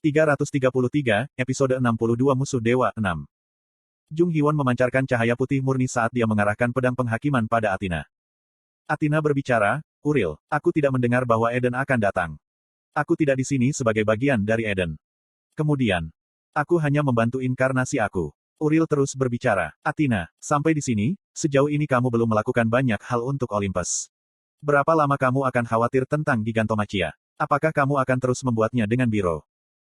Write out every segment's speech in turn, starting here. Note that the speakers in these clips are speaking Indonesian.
333, episode 62 Musuh Dewa 6. Jung Hwon memancarkan cahaya putih murni saat dia mengarahkan pedang penghakiman pada Athena. Athena berbicara, Uril, aku tidak mendengar bahwa Eden akan datang. Aku tidak di sini sebagai bagian dari Eden. Kemudian, aku hanya membantu inkarnasi aku. Uril terus berbicara, Athena, sampai di sini, sejauh ini kamu belum melakukan banyak hal untuk Olympus. Berapa lama kamu akan khawatir tentang Gigantomachia? Apakah kamu akan terus membuatnya dengan biro?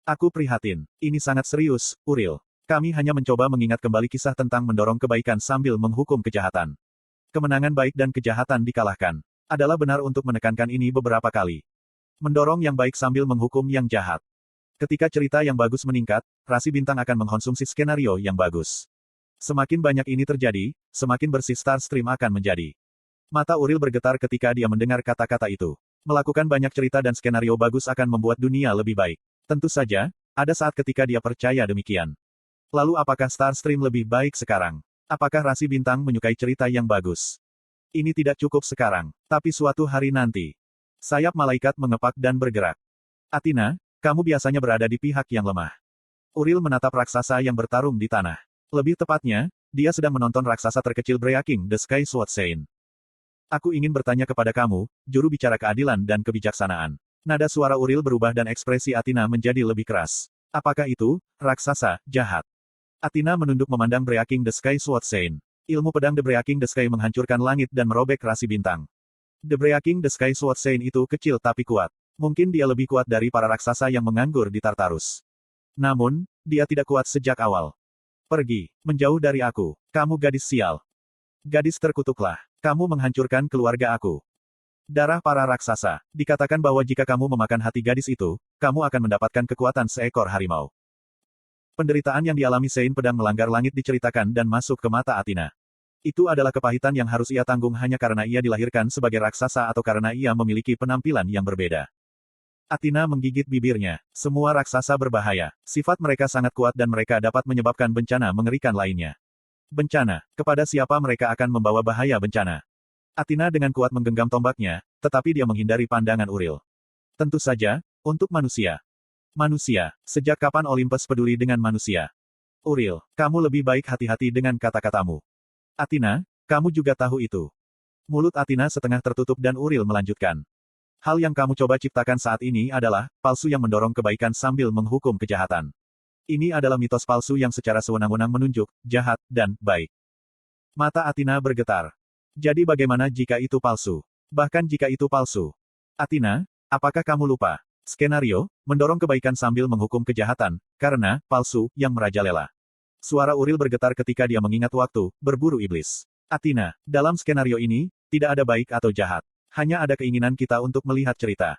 Aku prihatin. Ini sangat serius, Uril. Kami hanya mencoba mengingat kembali kisah tentang mendorong kebaikan sambil menghukum kejahatan. Kemenangan baik dan kejahatan dikalahkan. Adalah benar untuk menekankan ini beberapa kali. Mendorong yang baik sambil menghukum yang jahat. Ketika cerita yang bagus meningkat, rasi bintang akan mengkonsumsi skenario yang bagus. Semakin banyak ini terjadi, semakin bersih Starstream akan menjadi. Mata Uril bergetar ketika dia mendengar kata-kata itu. Melakukan banyak cerita dan skenario bagus akan membuat dunia lebih baik. Tentu saja, ada saat ketika dia percaya demikian. Lalu apakah Starstream lebih baik sekarang? Apakah rasi bintang menyukai cerita yang bagus? Ini tidak cukup sekarang, tapi suatu hari nanti. Sayap malaikat mengepak dan bergerak. Athena, kamu biasanya berada di pihak yang lemah. Uril menatap raksasa yang bertarung di tanah. Lebih tepatnya, dia sedang menonton raksasa terkecil Breaking the Sky Sword Sein. Aku ingin bertanya kepada kamu, juru bicara keadilan dan kebijaksanaan. Nada suara Uril berubah dan ekspresi Athena menjadi lebih keras. Apakah itu, raksasa, jahat? Athena menunduk memandang Breaking the Sky Sword Sein. Ilmu pedang The Breaking the Sky menghancurkan langit dan merobek rasi bintang. The Breaking the Sky Sword Sein itu kecil tapi kuat. Mungkin dia lebih kuat dari para raksasa yang menganggur di Tartarus. Namun, dia tidak kuat sejak awal. Pergi, menjauh dari aku. Kamu gadis sial. Gadis terkutuklah. Kamu menghancurkan keluarga aku. Darah para raksasa. Dikatakan bahwa jika kamu memakan hati gadis itu, kamu akan mendapatkan kekuatan seekor harimau. Penderitaan yang dialami Sein pedang melanggar langit diceritakan dan masuk ke mata Athena. Itu adalah kepahitan yang harus ia tanggung hanya karena ia dilahirkan sebagai raksasa atau karena ia memiliki penampilan yang berbeda. Athena menggigit bibirnya. Semua raksasa berbahaya. Sifat mereka sangat kuat dan mereka dapat menyebabkan bencana mengerikan lainnya. Bencana. Kepada siapa mereka akan membawa bahaya bencana? Athena dengan kuat menggenggam tombaknya, tetapi dia menghindari pandangan Uril. Tentu saja, untuk manusia. Manusia, sejak kapan Olympus peduli dengan manusia? Uril, kamu lebih baik hati-hati dengan kata-katamu. Athena, kamu juga tahu itu. Mulut Athena setengah tertutup dan Uril melanjutkan. Hal yang kamu coba ciptakan saat ini adalah palsu yang mendorong kebaikan sambil menghukum kejahatan. Ini adalah mitos palsu yang secara sewenang-wenang menunjuk, jahat, dan baik. Mata Athena bergetar. Jadi bagaimana jika itu palsu? Bahkan jika itu palsu. Athena, apakah kamu lupa? Skenario, mendorong kebaikan sambil menghukum kejahatan, karena, palsu, yang merajalela. Suara Uril bergetar ketika dia mengingat waktu, berburu iblis. Athena, dalam skenario ini, tidak ada baik atau jahat. Hanya ada keinginan kita untuk melihat cerita.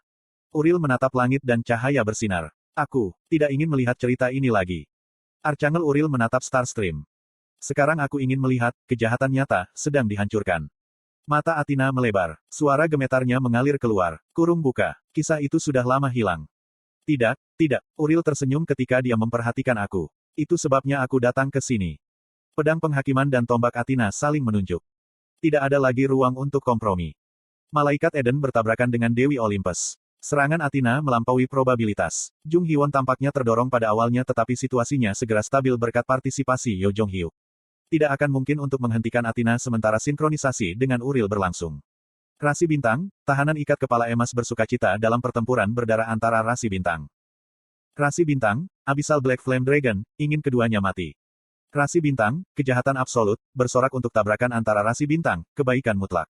Uril menatap langit dan cahaya bersinar. Aku, tidak ingin melihat cerita ini lagi. Archangel Uril menatap Starstream. Sekarang aku ingin melihat, kejahatan nyata, sedang dihancurkan. Mata Athena melebar. Suara gemetarnya mengalir keluar. Kurung buka. Kisah itu sudah lama hilang. Tidak, tidak. Uril tersenyum ketika dia memperhatikan aku. Itu sebabnya aku datang ke sini. Pedang penghakiman dan tombak Athena saling menunjuk. Tidak ada lagi ruang untuk kompromi. Malaikat Eden bertabrakan dengan Dewi Olympus. Serangan Athena melampaui probabilitas. Jung Hwon tampaknya terdorong pada awalnya tetapi situasinya segera stabil berkat partisipasi Yo Jong-hyuk. Tidak akan mungkin untuk menghentikan Athena sementara sinkronisasi dengan Uril berlangsung. Rasi bintang, tahanan ikat kepala emas bersukacita dalam pertempuran berdarah antara rasi bintang. Rasi bintang, Abyssal Black Flame Dragon, ingin keduanya mati. Rasi bintang, kejahatan absolut, bersorak untuk tabrakan antara rasi bintang, kebaikan mutlak.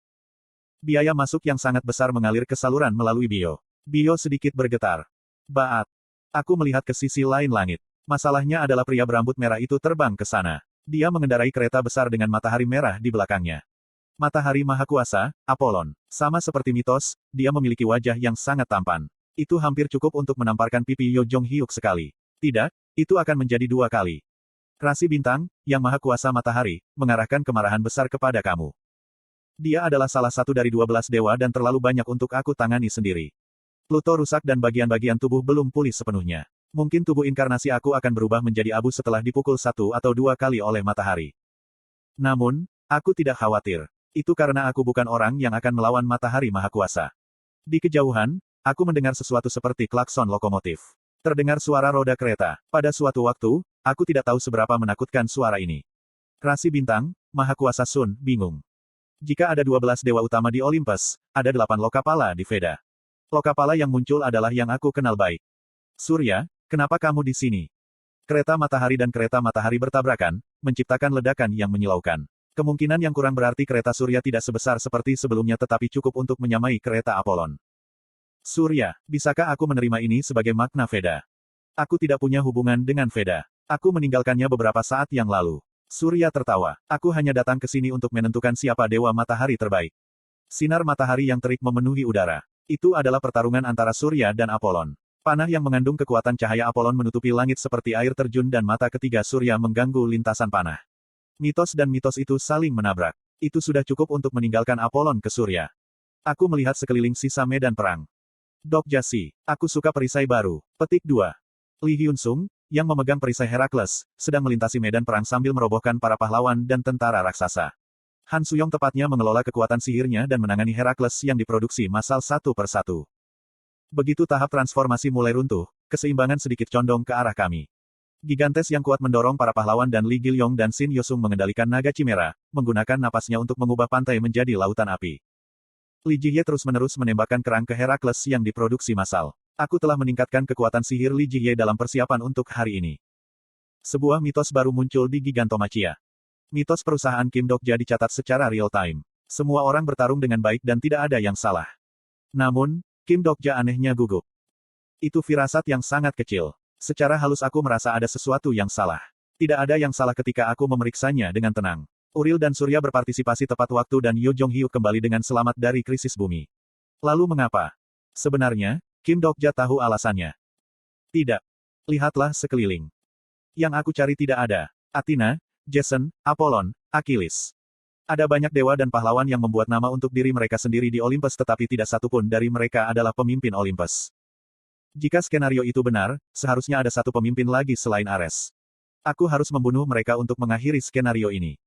Biaya masuk yang sangat besar mengalir ke saluran melalui Bio. Bio sedikit bergetar. Baat. Aku melihat ke sisi lain langit. Masalahnya adalah pria berambut merah itu terbang ke sana. Dia mengendarai kereta besar dengan matahari merah di belakangnya. Matahari Maha Kuasa, Apollon. Sama seperti mitos, dia memiliki wajah yang sangat tampan. Itu hampir cukup untuk menamparkan pipi Yo Jong-hyuk sekali. Tidak, itu akan menjadi 2 kali. Rasi bintang, yang Maha Kuasa matahari, mengarahkan kemarahan besar kepada kamu. Dia adalah salah satu dari 12 dewa dan terlalu banyak untuk aku tangani sendiri. Pluto rusak dan bagian-bagian tubuh belum pulih sepenuhnya. Mungkin tubuh inkarnasi aku akan berubah menjadi abu setelah dipukul 1 atau 2 kali oleh matahari. Namun, aku tidak khawatir. Itu karena aku bukan orang yang akan melawan matahari Maha Kuasa. Di kejauhan, aku mendengar sesuatu seperti klakson lokomotif. Terdengar suara roda kereta. Pada suatu waktu, aku tidak tahu seberapa menakutkan suara ini. Rasi Bintang, Maha Kuasa Sun, bingung. Jika ada 12 dewa utama di Olympus, ada 8 Lokapala di Veda. Lokapala yang muncul adalah yang aku kenal baik. Surya, kenapa kamu di sini? Kereta matahari dan kereta matahari bertabrakan, menciptakan ledakan yang menyilaukan. Kemungkinan yang kurang berarti kereta Surya tidak sebesar seperti sebelumnya tetapi cukup untuk menyamai kereta Apollon. Surya, bisakah aku menerima ini sebagai makna Veda? Aku tidak punya hubungan dengan Veda. Aku meninggalkannya beberapa saat yang lalu. Surya tertawa. Aku hanya datang ke sini untuk menentukan siapa dewa matahari terbaik. Sinar matahari yang terik memenuhi udara. Itu adalah pertarungan antara Surya dan Apollon. Panah yang mengandung kekuatan cahaya Apollon menutupi langit seperti air terjun dan mata ketiga Surya mengganggu lintasan panah. Mitos dan mitos itu saling menabrak. Itu sudah cukup untuk meninggalkan Apollon ke Surya. Aku melihat sekeliling sisa medan perang. Dok Jasi, aku suka perisai baru. Petik 2. Li Hyunsung, yang memegang perisai Herakles, sedang melintasi medan perang sambil merobohkan para pahlawan dan tentara raksasa. Han Suyong tepatnya mengelola kekuatan sihirnya dan menangani Herakles yang diproduksi massal satu per satu. Begitu tahap transformasi mulai runtuh, keseimbangan sedikit condong ke arah kami. Gigantes yang kuat mendorong para pahlawan dan Li Gilyong dan Shin Yosung mengendalikan naga Chimera, menggunakan napasnya untuk mengubah pantai menjadi lautan api. Li Jihye terus-menerus menembakkan kerang ke Herakles yang diproduksi massal. Aku telah meningkatkan kekuatan sihir Li Jihye dalam persiapan untuk hari ini. Sebuah mitos baru muncul di Gigantomachia. Mitos perusahaan Kim Dokja dicatat secara real-time. Semua orang bertarung dengan baik dan tidak ada yang salah. Namun, Kim Dokja anehnya gugup. Itu firasat yang sangat kecil. Secara halus aku merasa ada sesuatu yang salah. Tidak ada yang salah ketika aku memeriksanya dengan tenang. Uril dan Surya berpartisipasi tepat waktu dan Yo Jong Hyuk kembali dengan selamat dari krisis bumi. Lalu mengapa? Sebenarnya, Kim Dokja tahu alasannya. Tidak. Lihatlah sekeliling. Yang aku cari tidak ada. Athena, Jason, Apollon, Achilles. Ada banyak dewa dan pahlawan yang membuat nama untuk diri mereka sendiri di Olympus tetapi tidak satupun dari mereka adalah pemimpin Olympus. Jika skenario itu benar, seharusnya ada satu pemimpin lagi selain Ares. Aku harus membunuh mereka untuk mengakhiri skenario ini.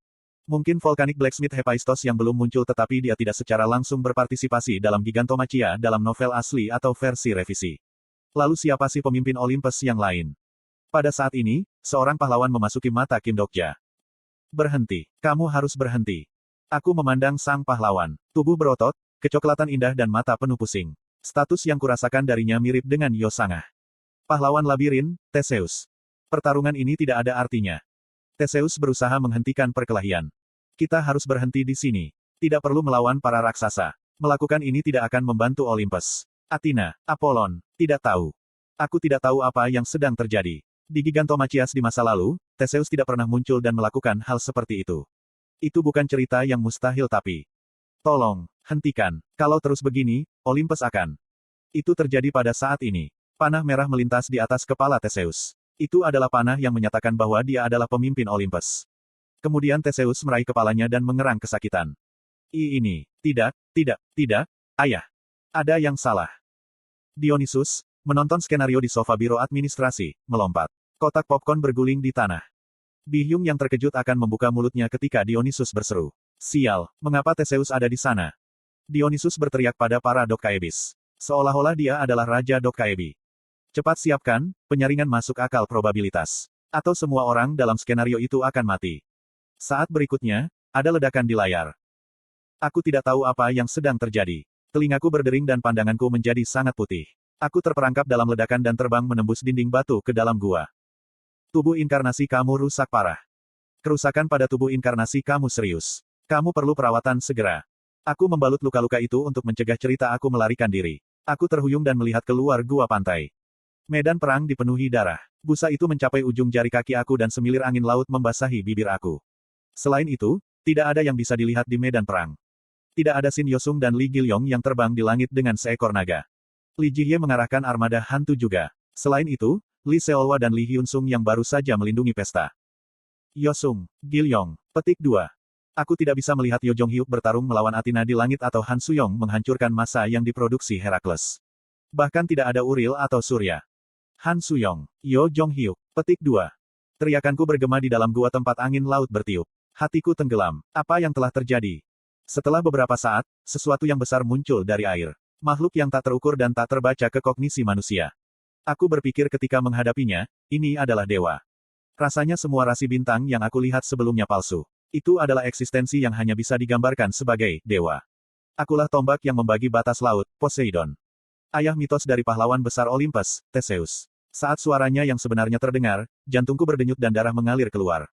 Mungkin Volcanic Blacksmith Hephaistos yang belum muncul tetapi dia tidak secara langsung berpartisipasi dalam Gigantomachia dalam novel asli atau versi revisi. Lalu siapa sih pemimpin Olympus yang lain? Pada saat ini, seorang pahlawan memasuki mata Kim Dokja. Berhenti. Kamu harus berhenti. Aku memandang sang pahlawan. Tubuh berotot, kecoklatan indah dan mata penuh pusing. Status yang kurasakan darinya mirip dengan Yosangah. Pahlawan labirin, Theseus. Pertarungan ini tidak ada artinya. Theseus berusaha menghentikan perkelahian. Kita harus berhenti di sini. Tidak perlu melawan para raksasa. Melakukan ini tidak akan membantu Olympus. Athena, Apollon, tidak tahu. Aku tidak tahu apa yang sedang terjadi. Di Gigantomachias di masa lalu, Theseus tidak pernah muncul dan melakukan hal seperti itu. Itu bukan cerita yang mustahil tapi. Tolong, hentikan. Kalau terus begini, Olympus akan. Itu terjadi pada saat ini. Panah merah melintas di atas kepala Theseus. Itu adalah panah yang menyatakan bahwa dia adalah pemimpin Olympus. Kemudian Theseus meraih kepalanya dan mengerang kesakitan. Ini, tidak, ayah. Ada yang salah. Dionysus, menonton skenario di sofa biro administrasi, melompat. Kotak popcorn berguling di tanah. Bihyung yang terkejut akan membuka mulutnya ketika Dionysus berseru. Sial, mengapa Theseus ada di sana? Dionysus berteriak pada para Dokkaebis. Seolah-olah dia adalah Raja Dokkaibi. Cepat siapkan, penyaringan masuk akal probabilitas. Atau semua orang dalam skenario itu akan mati. Saat berikutnya, ada ledakan di layar. Aku tidak tahu apa yang sedang terjadi. Telingaku berdering dan pandanganku menjadi sangat putih. Aku terperangkap dalam ledakan dan terbang menembus dinding batu ke dalam gua. Tubuh inkarnasi kamu rusak parah. Kerusakan pada tubuh inkarnasi kamu serius. Kamu perlu perawatan segera. Aku membalut luka-luka itu untuk mencegah cerita aku melarikan diri. Aku terhuyung dan melihat keluar gua pantai. Medan perang dipenuhi darah. Busa itu mencapai ujung jari kaki aku dan semilir angin laut membasahi bibir aku. Selain itu, tidak ada yang bisa dilihat di medan perang. Tidak ada Shin Yosung dan Li Gilyong yang terbang di langit dengan seekor naga. Li Jihye mengarahkan armada hantu juga. Selain itu, Li Seolwa dan Li Hyunsung yang baru saja melindungi pesta. Yosung, Gilyong, petik 2. Aku tidak bisa melihat Yo Jong Hyuk bertarung melawan Athena di langit atau Han Suyong menghancurkan massa yang diproduksi Herakles. Bahkan tidak ada Uril atau Surya. Han Suyong, Yo Jong Hyuk, petik 2. Teriakanku bergema di dalam gua tempat angin laut bertiup. Hatiku tenggelam. Apa yang telah terjadi? Setelah beberapa saat, sesuatu yang besar muncul dari air. Makhluk yang tak terukur dan tak terbaca ke kognisi manusia. Aku berpikir ketika menghadapinya, ini adalah dewa. Rasanya semua rasi bintang yang aku lihat sebelumnya palsu. Itu adalah eksistensi yang hanya bisa digambarkan sebagai dewa. Akulah tombak yang membagi batas laut, Poseidon. Ayah mitos dari pahlawan besar Olympus, Theseus. Saat suaranya yang sebenarnya terdengar, jantungku berdenyut dan darah mengalir keluar.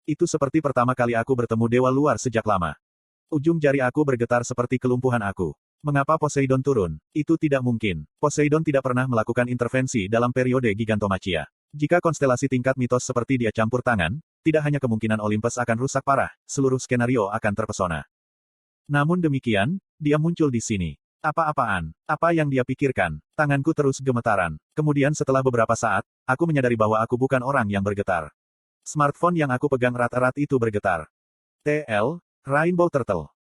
Itu seperti pertama kali aku bertemu dewa luar sejak lama. Ujung jari aku bergetar seperti kelumpuhan aku. Mengapa Poseidon turun? Itu tidak mungkin. Poseidon tidak pernah melakukan intervensi dalam periode Gigantomachia. Jika konstelasi tingkat mitos seperti dia campur tangan, tidak hanya kemungkinan Olympus akan rusak parah, seluruh skenario akan terpesona. Namun demikian, dia muncul di sini. Apa-apaan? Apa yang dia pikirkan? Tanganku terus gemetaran. Kemudian setelah beberapa saat, aku menyadari bahwa aku bukan orang yang bergetar. Smartphone yang aku pegang erat-erat itu bergetar. TL, Rainbow Turtle.